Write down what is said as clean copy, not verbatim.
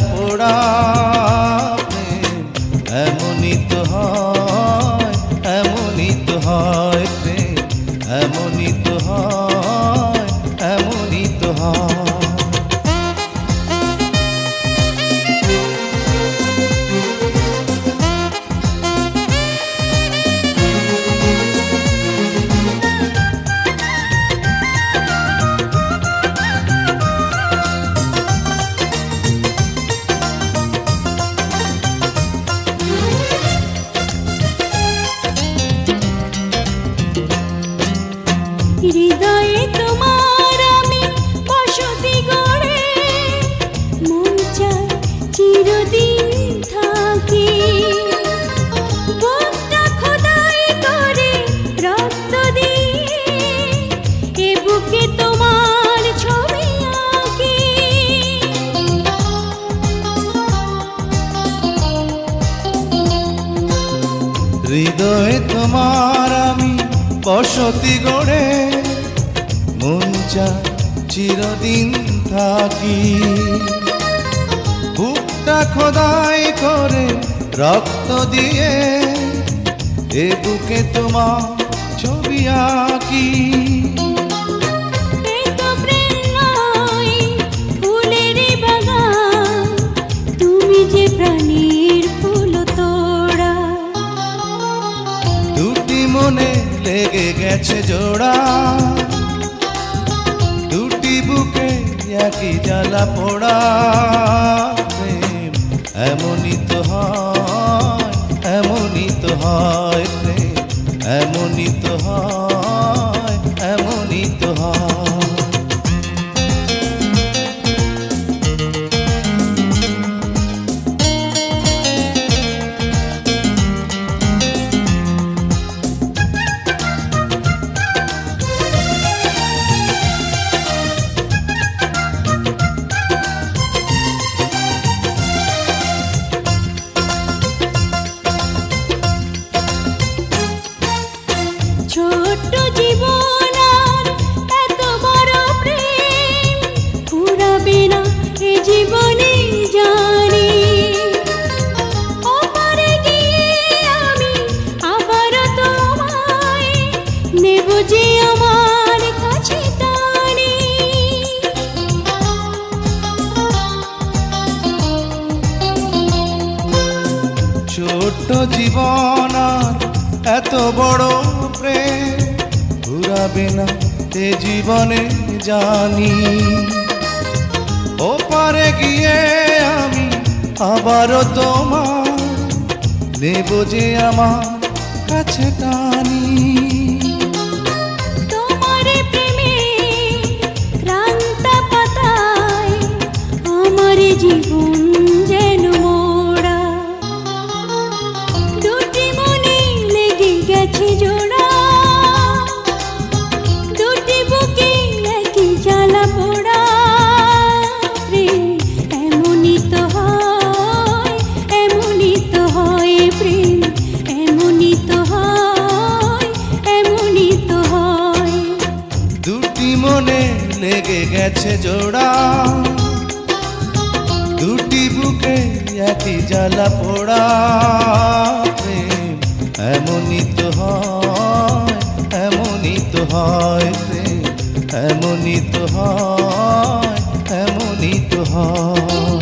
পোড়া প্রেম এমনই তো হয়, এমনই তো হয় প্রেম, এমনই তো হয়, এমনই তো হয়। হৃদয়ে তোমার আমি বসতি গড়ে, মন চায় চিরদিন থাকি। বুকটা খোদাই করে রক্ত দিয়ে, এ বুকে তোমার ছবি আঁকি। হৃদয়ে তোমার আমি বসতি গড়ে, মন চায় চিরদিন থাকি। বুকটা খোদাই করে রক্ত দিয়ে, এ বুকে তোমার ছবি আঁকি। এই তো প্রেম নয় ফুলের বাগান, তুমি যে প্রাণীর ফুল তোড়া। দুটি মনে লেগে গেছে জোড়া, দুটি বুকে একই জ্বালা পোড়া প্রেম এমনই তো হয়, এমনই তো হয় প্রেম, এমনই তো হয়, এমনই তো হয়। ছোট্ট জীবন আর এত বড় প্রেম ফুরাবে না এ জীবনে জানি। ওপারে গিয়ে আমি আবার তোমায় নেব যে আমার কাছে টানি। ছোট্ট জীবন আর এত বড় প্রেম ঘুরাবে না এ জীবনে জানি। ওপারে গিয়ে আমি আবারও তোমার নেব যে আমার কাছে টানি। তোমার প্রেমে ক্রান্তা পাতায় আমার জীবন যেন মোড়া। দুটি মনে লেগে গেছে জোড়া, দুটি বুকে একই জ্বালা পোড়া প্রেম এমনই তো হয়, এমনই তো হয় প্রেম, এমনই তো হয়, এমনই তো হয়। দুটি মনে লেগে গেছে জোড়া, দুটি বুকে একই জ্বালা পোড়া প্রেম এমনই তো হয়, এমনই তো হয় প্রেম, এমনই তো হয়, এমনই তো হয়।